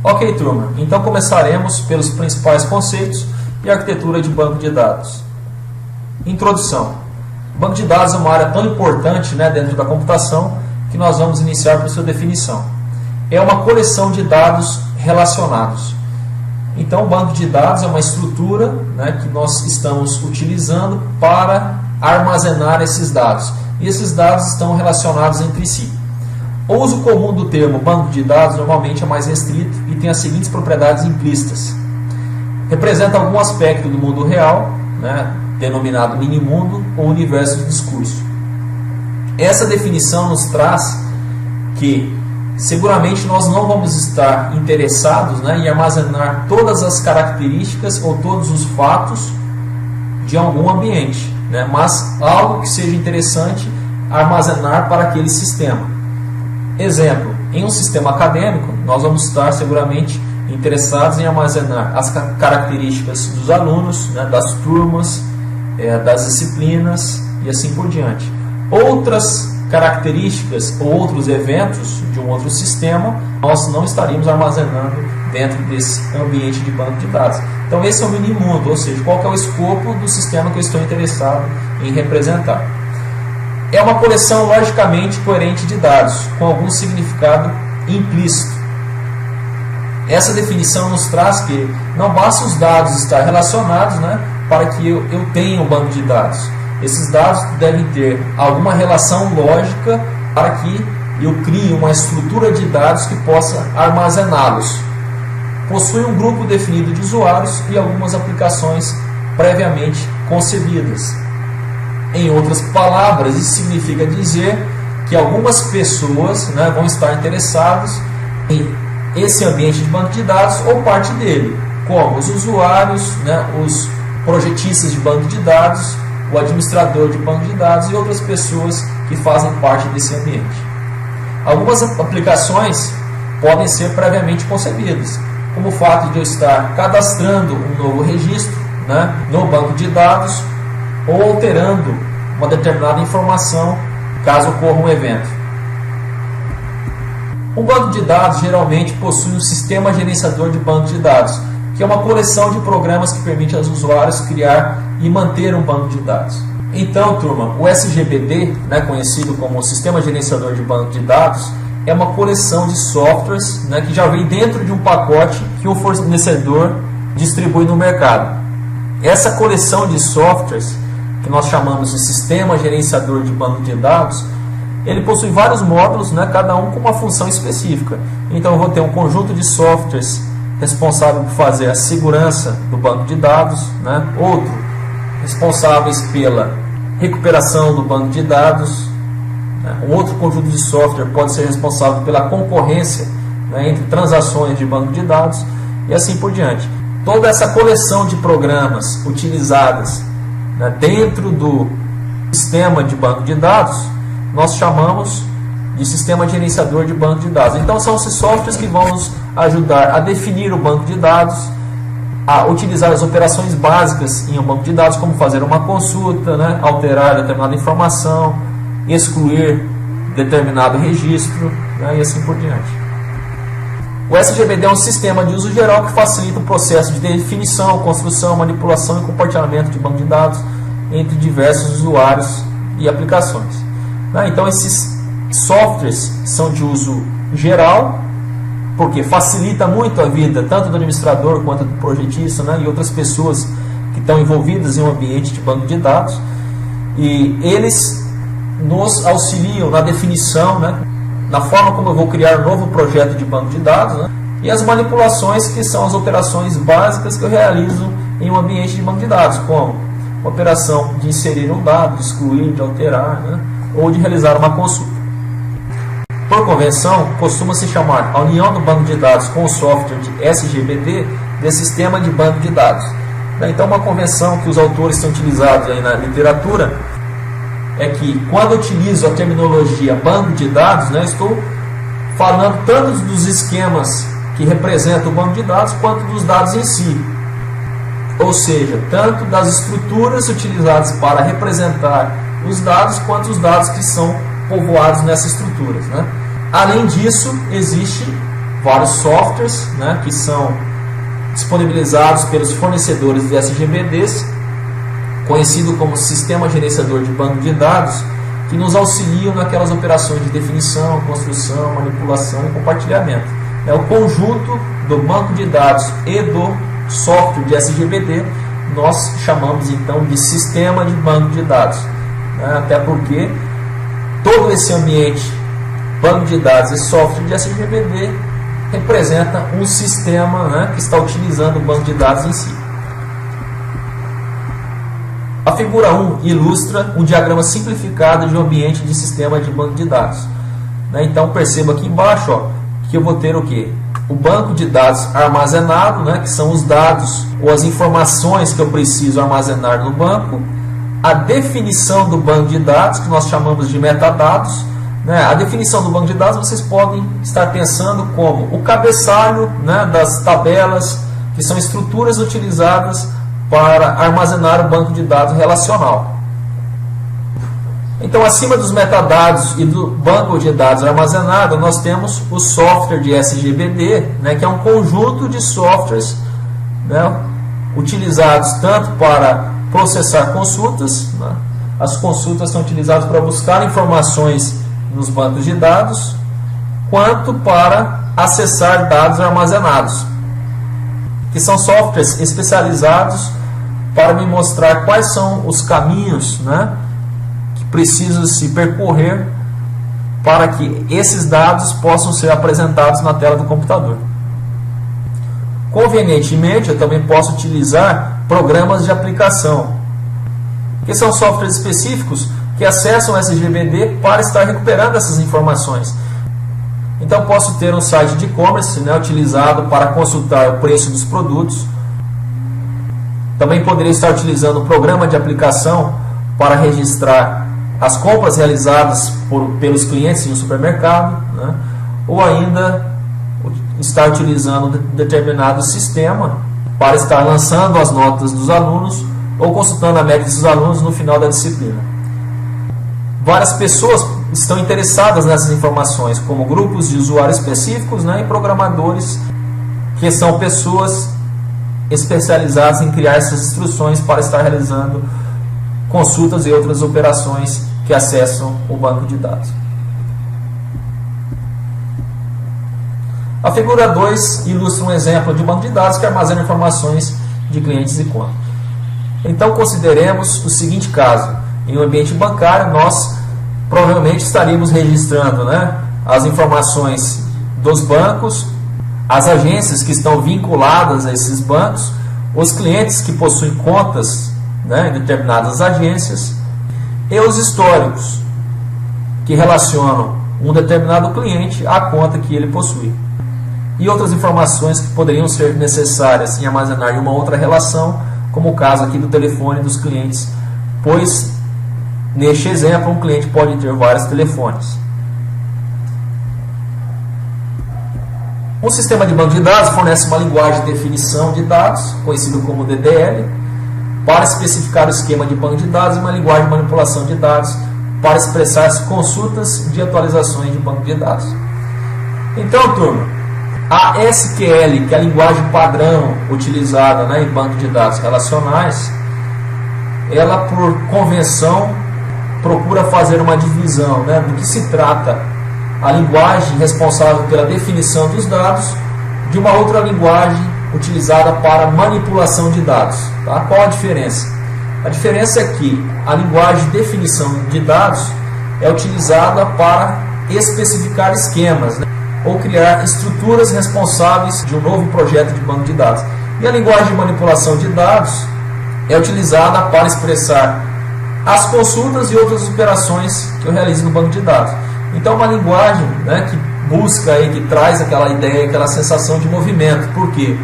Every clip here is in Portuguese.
Ok, turma, então começaremos pelos principais conceitos e arquitetura de banco de dados. Introdução. Banco de dados é uma área tão importante, dentro da computação que nós vamos iniciar por sua definição. É uma coleção de dados relacionados. Então, o banco de dados é uma estrutura que nós estamos utilizando para armazenar esses dados. E esses dados estão relacionados entre si. O uso comum do termo banco de dados normalmente é mais restrito e tem as seguintes propriedades implícitas. Representa algum aspecto do mundo real, denominado minimundo ou universo de discurso. Essa definição nos traz que seguramente nós não vamos estar interessados em armazenar todas as características ou todos os fatos de algum ambiente, mas algo que seja interessante armazenar para aquele sistema. Exemplo, em um sistema acadêmico, nós vamos estar seguramente interessados em armazenar as características dos alunos, das turmas, das disciplinas e assim por diante. Outras características ou outros eventos de um outro sistema, nós não estaríamos armazenando dentro desse ambiente de banco de dados. Então esse é o minimundo, ou seja, qual que é o escopo do sistema que eu estou interessado em representar. É uma coleção logicamente coerente de dados, com algum significado implícito. Essa definição nos traz que não basta os dados estar relacionados para que eu tenha um banco de dados. Esses dados devem ter alguma relação lógica para que eu crie uma estrutura de dados que possa armazená-los. Possui um grupo definido de usuários e algumas aplicações previamente concebidas. Em outras palavras, isso significa dizer que algumas pessoas vão estar interessadas em esse ambiente de banco de dados ou parte dele, como os usuários, os projetistas de banco de dados, o administrador de banco de dados e outras pessoas que fazem parte desse ambiente. Algumas aplicações podem ser previamente concebidas, como o fato de eu estar cadastrando um novo registro no banco de dados ou alterando uma determinada informação caso ocorra um evento. Um banco de dados geralmente possui um sistema gerenciador de banco de dados, que é uma coleção de programas que permite aos usuários criar e manter um banco de dados. Então, turma, o SGBD, conhecido como Sistema Gerenciador de Banco de Dados, é uma coleção de softwares que já vem dentro de um pacote que o fornecedor distribui no mercado. Essa coleção de softwares, que nós chamamos de Sistema Gerenciador de Banco de Dados, ele possui vários módulos, cada um com uma função específica. Então eu vou ter um conjunto de softwares responsável por fazer a segurança do banco de dados, outro responsáveis pela recuperação do banco de dados, um outro conjunto de software pode ser responsável pela concorrência entre transações de banco de dados e assim por diante. Toda essa coleção de programas utilizadas dentro do sistema de banco de dados, nós chamamos de sistema gerenciador de banco de dados. Então são esses softwares que vão nos ajudar a definir o banco de dados, a utilizar as operações básicas em um banco de dados, como fazer uma consulta, alterar determinada informação, excluir determinado registro, e assim por diante. O SGBD é um sistema de uso geral que facilita o processo de definição, construção, manipulação e compartilhamento de banco de dados entre diversos usuários e aplicações. Então esses softwares são de uso geral, porque facilita muito a vida tanto do administrador quanto do projetista e outras pessoas que estão envolvidas em um ambiente de banco de dados, e eles nos auxiliam na definição, na forma como eu vou criar um novo projeto de banco de dados, e as manipulações, que são as operações básicas que eu realizo em um ambiente de banco de dados, como a operação de inserir um dado, de excluir, de alterar, ou de realizar uma consulta. Por convenção, costuma-se chamar a união do banco de dados com o software de SGBD de sistema de banco de dados. Então, uma convenção que os autores têm utilizado aí na literatura é que, quando eu utilizo a terminologia banco de dados, estou falando tanto dos esquemas que representam o banco de dados, quanto dos dados em si. Ou seja, tanto das estruturas utilizadas para representar os dados, quanto os dados que são povoados nessas estruturas. Além disso, existe vários softwares, né, que são disponibilizados pelos fornecedores de SGBDs, conhecido como Sistema Gerenciador de Banco de Dados, que nos auxiliam naquelas operações de definição, construção, manipulação e compartilhamento. O conjunto do banco de dados e do software de SGBD nós chamamos então de sistema de banco de dados, até porque todo esse ambiente, banco de dados e software de SGBD, representa um sistema, que está utilizando o banco de dados em si. A figura 1 ilustra um diagrama simplificado de um ambiente de sistema de banco de dados. Então perceba aqui embaixo que eu vou ter o quê? O banco de dados armazenado, que são os dados ou as informações que eu preciso armazenar no banco, a definição do banco de dados, que nós chamamos de metadados. A definição do banco de dados vocês podem estar pensando como o cabeçalho das tabelas, que são estruturas utilizadas para armazenar o banco de dados relacional. Então, acima dos metadados e do banco de dados armazenado, nós temos o software de SGBD, que é um conjunto de softwares utilizados tanto para processar consultas, as consultas são utilizadas para buscar informações nos bancos de dados, quanto para acessar dados armazenados, que são softwares especializados para me mostrar quais são os caminhos que precisam se percorrer para que esses dados possam ser apresentados na tela do computador. Convenientemente, eu também posso utilizar programas de aplicação, que são softwares específicos que acessam o SGBD para estar recuperando essas informações. Então, posso ter um site de e-commerce utilizado para consultar o preço dos produtos. Também poderia estar utilizando um programa de aplicação para registrar as compras realizadas pelos clientes em um supermercado, ou ainda estar utilizando um determinado sistema para estar lançando as notas dos alunos ou consultando a média dos alunos no final da disciplina. Várias pessoas estão interessadas nessas informações, como grupos de usuários específicos e programadores, que são pessoas especializadas em criar essas instruções para estar realizando consultas e outras operações que acessam o banco de dados. A figura 2 ilustra um exemplo de banco de dados que armazena informações de clientes e contas. Então, consideremos o seguinte caso. Em um ambiente bancário, nós provavelmente estaríamos registrando as informações dos bancos, as agências que estão vinculadas a esses bancos, os clientes que possuem contas em determinadas agências e os históricos que relacionam um determinado cliente à conta que ele possui. E outras informações que poderiam ser necessárias em armazenar em uma outra relação, como o caso aqui do telefone dos clientes, pois neste exemplo um cliente pode ter vários telefones. Um sistema de banco de dados fornece uma linguagem de definição de dados, conhecido como DDL, para especificar o esquema de banco de dados, e uma linguagem de manipulação de dados para expressar as consultas de atualizações de banco de dados. Então, turma, a SQL, que é a linguagem padrão utilizada em banco de dados relacionais, ela, por convenção, procura fazer uma divisão do que se trata a linguagem responsável pela definição dos dados de uma outra linguagem utilizada para manipulação de dados. Qual a diferença? A diferença é que a linguagem de definição de dados é utilizada para especificar esquemas, ou criar estruturas responsáveis de um novo projeto de banco de dados. E a linguagem de manipulação de dados é utilizada para expressar as consultas e outras operações que eu realizo no banco de dados. Então, uma linguagem que busca, que traz aquela ideia, aquela sensação de movimento. Por quê?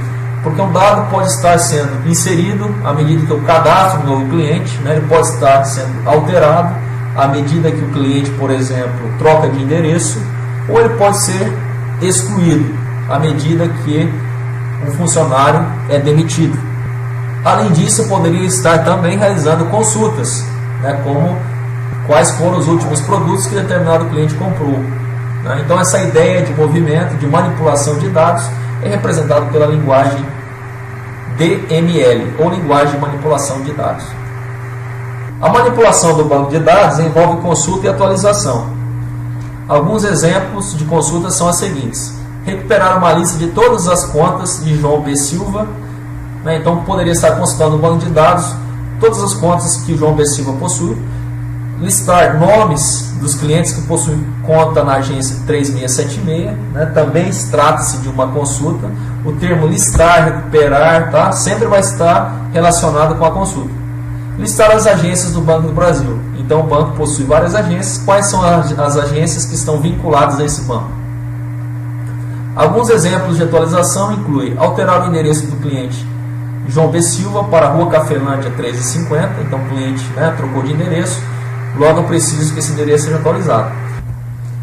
Porque um dado pode estar sendo inserido à medida que eu cadastro um novo cliente, ele pode estar sendo alterado à medida que o cliente, por exemplo, troca de endereço, ou ele pode ser excluído à medida que um funcionário é demitido. Além disso, eu poderia estar também realizando consultas, como quais foram os últimos produtos que determinado cliente comprou, né? Então essa ideia de movimento, de manipulação de dados, é representada pela linguagem DML, ou linguagem de manipulação de dados. A manipulação do banco de dados envolve consulta e atualização. Alguns exemplos de consulta são as seguintes: recuperar uma lista de todas as contas de João B. Silva, né? Então poderia estar consultando o banco de dados, todas as contas que João B. Silva possui, listar nomes dos clientes que possuem conta na agência 3676, né? Também trata-se de uma consulta. O termo listar, recuperar, tá? Sempre vai estar relacionado com a consulta. Listar as agências do Banco do Brasil. Então o banco possui várias agências. Quais são as agências que estão vinculadas a esse banco? Alguns exemplos de atualização incluem alterar o endereço do cliente João B. Silva para a Rua Cafelândia 1350. Então o cliente, né, trocou de endereço, logo eu preciso que esse endereço seja atualizado.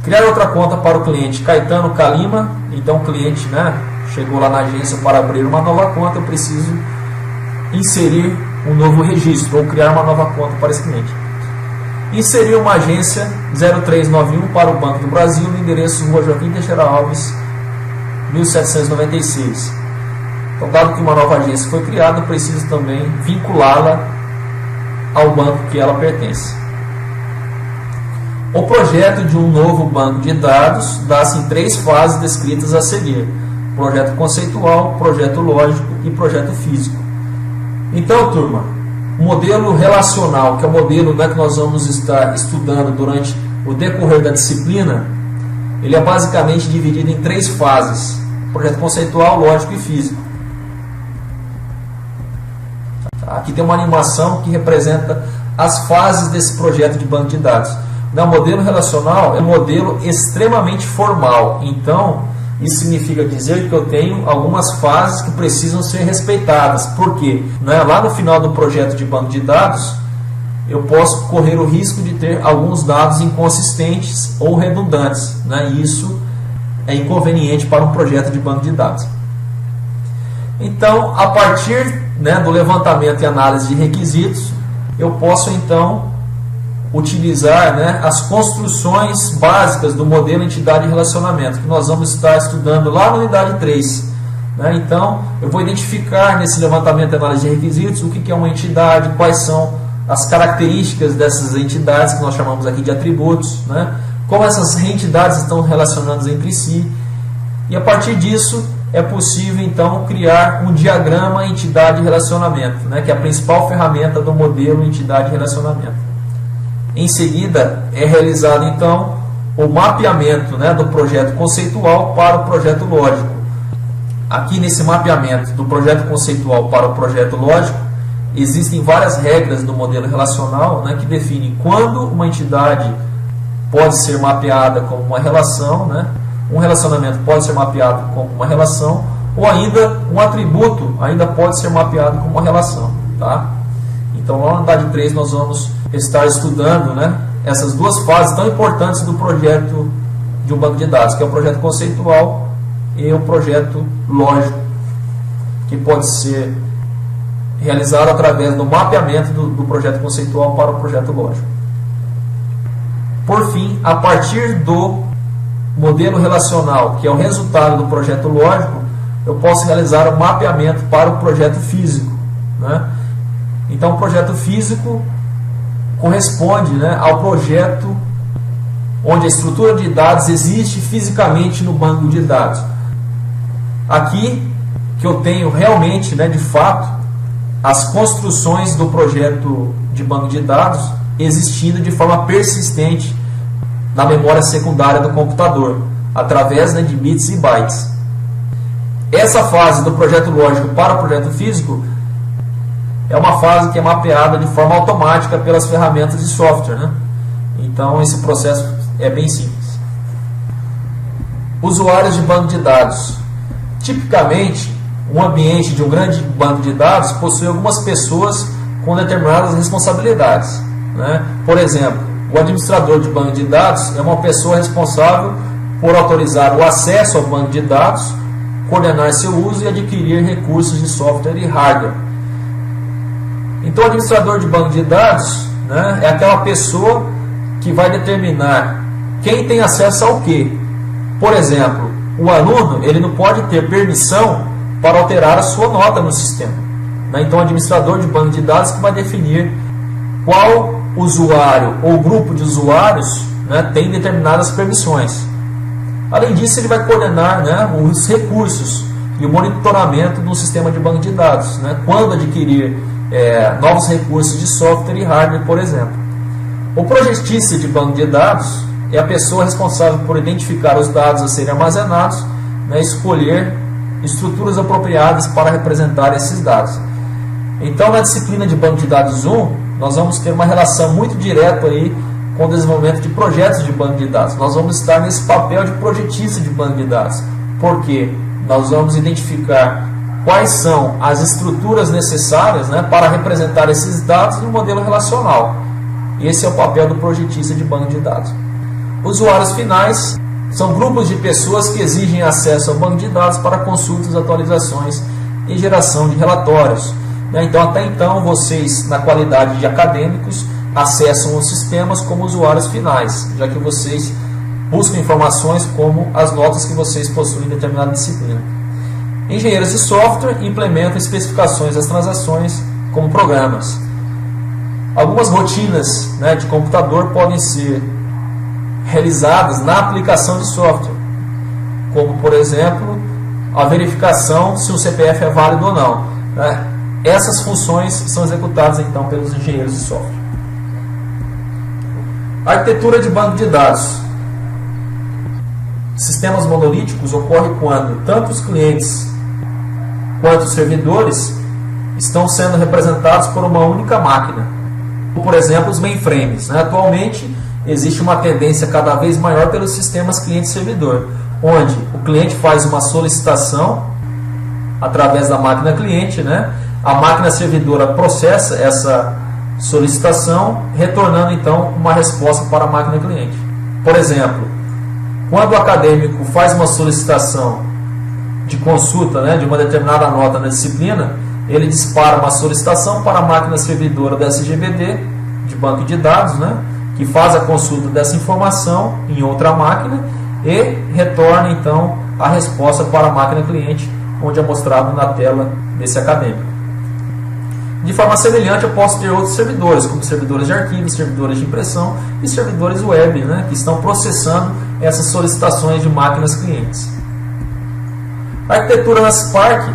Criar outra conta para o cliente Caetano Calima. Então o cliente, né, chegou lá na agência para abrir uma nova conta, eu preciso inserir um novo registro ou criar uma nova conta para esse cliente. Inserir uma agência 0391 para o Banco do Brasil no endereço Rua Joaquim Teixeira Alves 1796. Então, dado que uma nova agência foi criada, eu preciso também vinculá-la ao banco que ela pertence. O projeto de um novo banco de dados dá-se em 3 fases descritas a seguir: projeto conceitual, projeto lógico e projeto físico. Então, turma, o modelo relacional, que é o modelo, né, que nós vamos estar estudando durante o decorrer da disciplina, ele é basicamente dividido em 3 fases: projeto conceitual, lógico e físico. Aqui tem uma animação que representa as fases desse projeto de banco de dados. O modelo relacional é um modelo extremamente formal. Então, isso significa dizer que eu tenho algumas fases que precisam ser respeitadas. Por quê? Lá no final do projeto de banco de dados, eu posso correr o risco de ter alguns dados inconsistentes ou redundantes. E isso é inconveniente para um projeto de banco de dados. Então, a partir do levantamento e análise de requisitos, eu posso então utilizar as construções básicas do modelo entidade e relacionamento, que nós vamos estar estudando lá na unidade 3. Então, eu vou identificar nesse levantamento e análise de requisitos o que é uma entidade, quais são as características dessas entidades, que nós chamamos aqui de atributos, como essas entidades estão relacionadas entre si, e a partir disso é possível então criar um diagrama entidade e relacionamento, que é a principal ferramenta do modelo entidade e relacionamento. Em seguida, é realizado então o mapeamento do projeto conceitual para o projeto lógico. Aqui nesse mapeamento do projeto conceitual para o projeto lógico, existem várias regras do modelo relacional que definem quando uma entidade pode ser mapeada como uma relação, um relacionamento pode ser mapeado como uma relação, ou ainda um atributo ainda pode ser mapeado como uma relação. Tá? Então, lá na unidade 3 nós vamos estar estudando essas 2 fases tão importantes do projeto de um banco de dados, que é o projeto conceitual e o projeto lógico, que pode ser realizado através do mapeamento do projeto conceitual para o projeto lógico. Por fim, a partir do modelo relacional, que é o resultado do projeto lógico, eu posso realizar o mapeamento para o projeto físico. Então, o projeto físico corresponde ao projeto onde a estrutura de dados existe fisicamente no banco de dados. Aqui que eu tenho realmente, de fato, as construções do projeto de banco de dados existindo de forma persistente na memória secundária do computador, através de bits e bytes. Essa fase do projeto lógico para o projeto físico é uma fase que é mapeada de forma automática pelas ferramentas de software. Então, esse processo é bem simples. Usuários de banco de dados. Tipicamente, um ambiente de um grande banco de dados possui algumas pessoas com determinadas responsabilidades. Por exemplo, o administrador de banco de dados é uma pessoa responsável por autorizar o acesso ao banco de dados, coordenar seu uso e adquirir recursos de software e hardware. Então, o administrador de banco de dados é aquela pessoa que vai determinar quem tem acesso ao quê. Por exemplo, o aluno ele não pode ter permissão para alterar a sua nota no sistema, né? Então, o administrador de banco de dados que vai definir qual usuário ou grupo de usuários, né, tem determinadas permissões. Além disso, ele vai coordenar, né, os recursos e o monitoramento do sistema de banco de dados, né, quando adquirir novos recursos de software e hardware, por exemplo. O projetista de banco de dados é a pessoa responsável por identificar os dados a serem armazenados, né, escolher estruturas apropriadas para representar esses dados. Então, na disciplina de banco de dados 1, nós vamos ter uma relação muito direta aí com o desenvolvimento de projetos de banco de dados. Nós vamos estar nesse papel de projetista de banco de dados, porque nós vamos identificar quais são as estruturas necessárias, né, para representar esses dados no modelo relacional. Esse é o papel do projetista de banco de dados. Usuários finais são grupos de pessoas que exigem acesso ao banco de dados para consultas, atualizações e geração de relatórios. Então, até então, vocês, na qualidade de acadêmicos, acessam os sistemas como usuários finais, já que vocês buscam informações como as notas que vocês possuem em determinada disciplina. Engenheiros de software implementam especificações das transações como programas. Algumas rotinas, né, de computador podem ser realizadas na aplicação de software, como, por exemplo, a verificação se o CPF é válido ou não, né? Essas funções são executadas então pelos engenheiros de software. Arquitetura de banco de dados. Sistemas monolíticos ocorrem quando tanto os clientes quanto os servidores estão sendo representados por uma única máquina. Por exemplo, os mainframes, né? Atualmente existe uma tendência cada vez maior pelos sistemas cliente-servidor, onde o cliente faz uma solicitação através da máquina cliente, né? A máquina servidora processa essa solicitação, retornando então uma resposta para a máquina cliente. Por exemplo, quando o acadêmico faz uma solicitação de consulta, né, de uma determinada nota na disciplina, ele dispara uma solicitação para a máquina servidora da SGBD, de banco de dados, né, que faz a consulta dessa informação em outra máquina e retorna então a resposta para a máquina cliente, onde é mostrado na tela desse acadêmico. De forma semelhante, eu posso ter outros servidores, como servidores de arquivos, servidores de impressão e servidores web, né, que estão processando essas solicitações de máquinas clientes. A arquitetura na Spark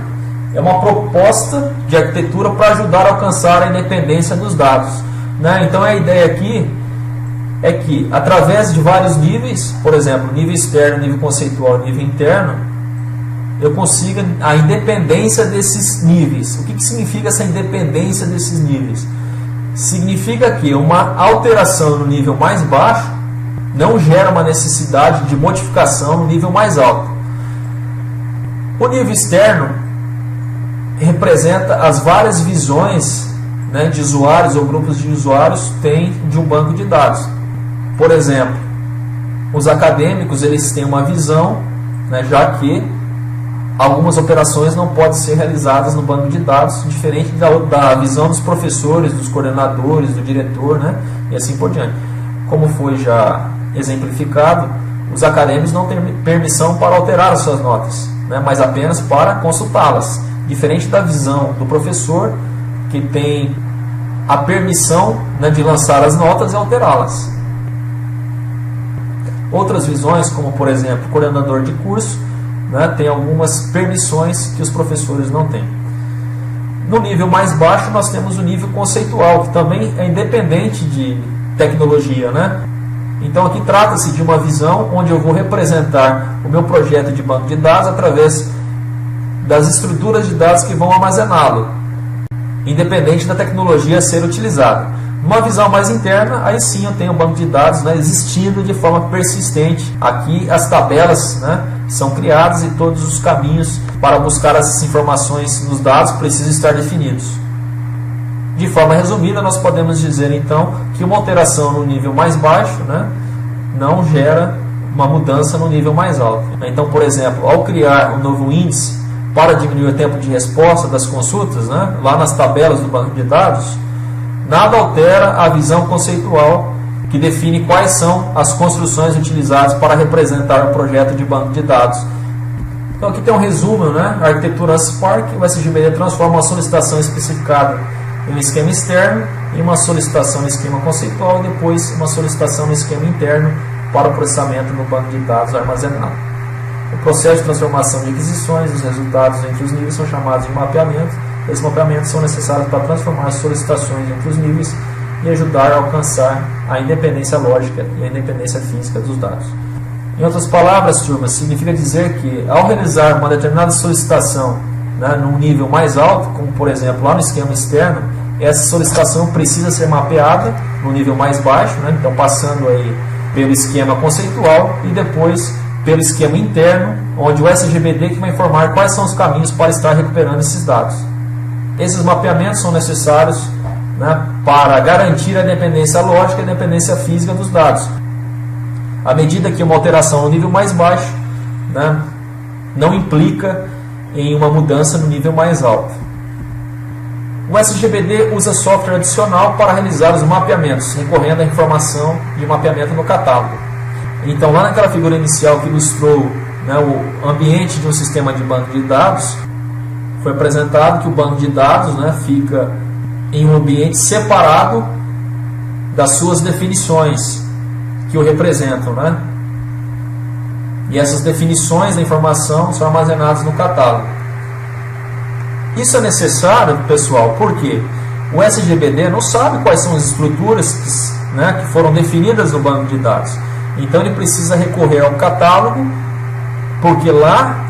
é uma proposta de arquitetura para ajudar a alcançar a independência dos dados, né? Então, a ideia aqui é que, através de vários níveis, por exemplo, nível externo, nível conceitual, nível interno, eu consiga a independência desses níveis. O que significa essa independência desses níveis? Significa que uma alteração no nível mais baixo não gera uma necessidade de modificação no nível mais alto. O nível externo representa as várias visões, né, de usuários ou grupos de usuários têm de um banco de dados. Por exemplo, os acadêmicos eles têm uma visão, né, já que algumas operações não podem ser realizadas no banco de dados, diferente da visão dos professores, dos coordenadores, do diretor, né, e assim por diante. Como foi já exemplificado, os acadêmicos não têm permissão para alterar as suas notas, né, mas apenas para consultá-las, diferente da visão do professor, que tem a permissão, né, de lançar as notas e alterá-las. Outras visões, como por exemplo, coordenador de curso, né, tem algumas permissões que os professores não têm. No nível mais baixo, nós temos o nível conceitual, que também é independente de tecnologia, né? Então, aqui trata-se de uma visão onde eu vou representar o meu projeto de banco de dados através das estruturas de dados que vão armazená-lo, independente da tecnologia a ser utilizada. Uma visão mais interna, aí sim eu tenho um banco de dados, né, existindo de forma persistente. Aqui as tabelas, né, são criadas e todos os caminhos para buscar essas informações nos dados precisam estar definidos. De forma resumida, nós podemos dizer então que uma alteração no nível mais baixo, né, não gera uma mudança no nível mais alto. Então, por exemplo, ao criar um novo índice para diminuir o tempo de resposta das consultas, né, lá nas tabelas do banco de dados, nada altera a visão conceitual que define quais são as construções utilizadas para representar o projeto de banco de dados. Então aqui tem um resumo, né? A arquitetura Spark, o SGBD transforma uma solicitação especificada em um esquema externo em uma solicitação no esquema conceitual e depois uma solicitação no esquema interno para o processamento no banco de dados armazenado. O processo de transformação de aquisições, os resultados entre os níveis são chamados de mapeamento. Esses mapeamentos são necessários para transformar as solicitações entre os níveis e ajudar a alcançar a independência lógica e a independência física dos dados. Em outras palavras, turma, significa dizer que ao realizar uma determinada solicitação, né, num nível mais alto, como por exemplo lá no esquema externo, essa solicitação precisa ser mapeada no nível mais baixo, né, então passando aí pelo esquema conceitual e depois pelo esquema interno, onde o SGBD que vai informar quais são os caminhos para estar recuperando esses dados. Esses mapeamentos são necessários, né, para garantir a independência lógica e a independência física dos dados. À medida que uma alteração no nível mais baixo, né, não implica em uma mudança no nível mais alto. O SGBD usa software adicional para realizar os mapeamentos, recorrendo à informação de mapeamento no catálogo. Então, lá naquela figura inicial que ilustrou, né, o ambiente de um sistema de banco de dados, foi apresentado que o banco de dados, né, fica em um ambiente separado das suas definições que o representam, né? E essas definições da informação são armazenadas no catálogo. Isso é necessário, pessoal, porque o SGBD não sabe quais são as estruturas que foram definidas no banco de dados. Então ele precisa recorrer ao catálogo, porque lá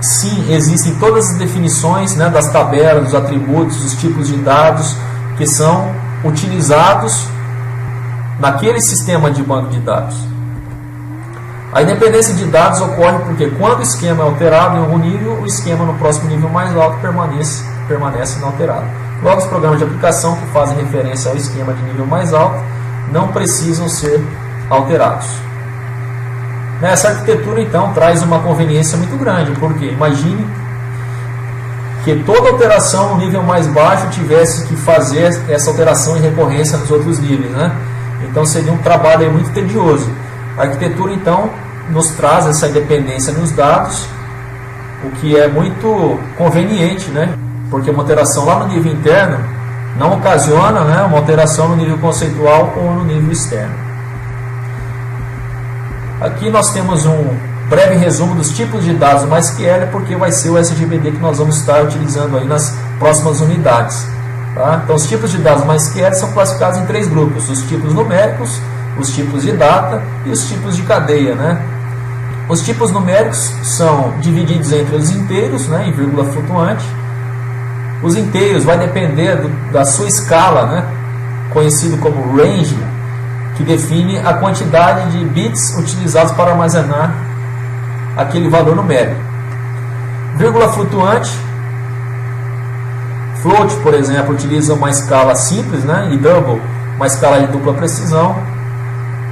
sim existem todas as definições, né, das tabelas, dos atributos, dos tipos de dados que são utilizados naquele sistema de banco de dados. A independência de dados ocorre porque quando o esquema é alterado em algum nível, o esquema no próximo nível mais alto permanece inalterado. Logo, os programas de aplicação que fazem referência ao esquema de nível mais alto não precisam ser alterados. Essa arquitetura, então, traz uma conveniência muito grande, porque imagine que toda alteração no nível mais baixo tivesse que fazer essa alteração em recorrência nos outros níveis, né? Então seria um trabalho aí muito tedioso. A arquitetura, então, nos traz essa independência nos dados, o que é muito conveniente, né? Porque uma alteração lá no nível interno não ocasiona, né, uma alteração no nível conceitual ou no nível externo. Aqui nós temos um breve resumo dos tipos de dados no SQL, porque vai ser o SGBD que nós vamos estar utilizando aí nas próximas unidades. Tá? Então, os tipos de dados no SQL são classificados em 3 grupos: os tipos numéricos, os tipos de data e os tipos de cadeia, né? Os tipos numéricos são divididos entre os inteiros, né, em vírgula flutuante. Os inteiros vai depender da sua escala, né, conhecido como range, que define a quantidade de bits utilizados para armazenar aquele valor numérico. Vírgula flutuante, float, por exemplo, utiliza uma escala simples, né, e double, uma escala de dupla precisão.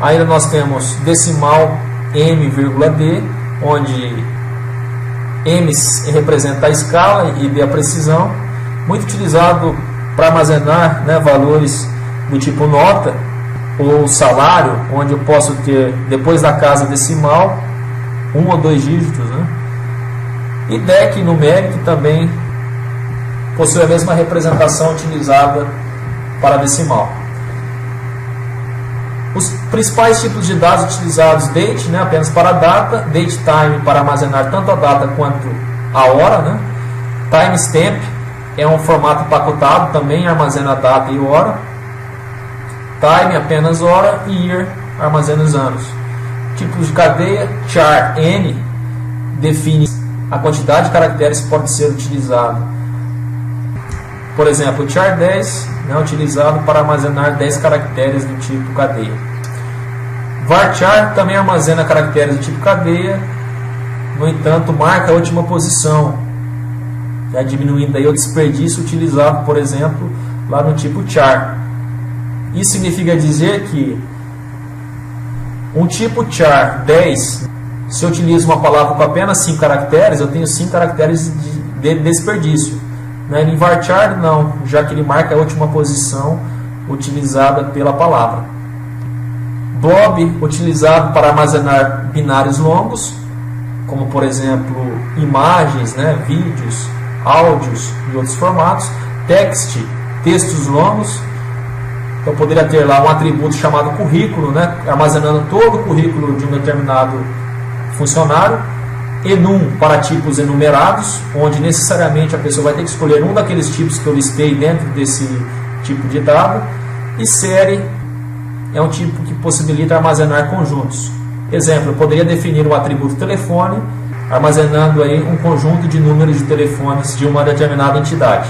Ainda nós temos decimal m,d, onde m representa a escala e d a precisão, muito utilizado para armazenar, né, valores do tipo nota ou salário, onde eu posso ter, depois da casa decimal, 1 ou 2 dígitos, né? E DEC numérico também possui a mesma representação utilizada para decimal. Os principais tipos de dados utilizados: date, né, apenas para a data; date time, para armazenar tanto a data quanto a hora, né? Timestamp é um formato empacotado, também armazena a data e hora. Time, apenas hora, e year, armazena os anos. Tipos de cadeia: char n define a quantidade de caracteres que pode ser utilizado. Por exemplo, char 10 é utilizado para armazenar 10 caracteres do tipo cadeia. Varchar também armazena caracteres do tipo cadeia, no entanto marca a última posição, diminuindo aí o desperdício utilizado, por exemplo, lá no tipo char. Isso significa dizer que um tipo char 10, se eu utilizo uma palavra com apenas 5 caracteres, eu tenho 5 caracteres de desperdício. Em varchar não, já que ele marca a última posição utilizada pela palavra. blob utilizado para armazenar binários longos, como por exemplo imagens, né, vídeos, áudios e outros formatos. Text, textos longos. Então poderia ter lá um atributo chamado currículo, né, armazenando todo o currículo de um determinado funcionário. Enum para tipos enumerados, onde necessariamente a pessoa vai ter que escolher um daqueles tipos que eu listei dentro desse tipo de dado. E série é um tipo que possibilita armazenar conjuntos. Exemplo, eu poderia definir o atributo telefone, armazenando aí um conjunto de números de telefones de uma determinada entidade.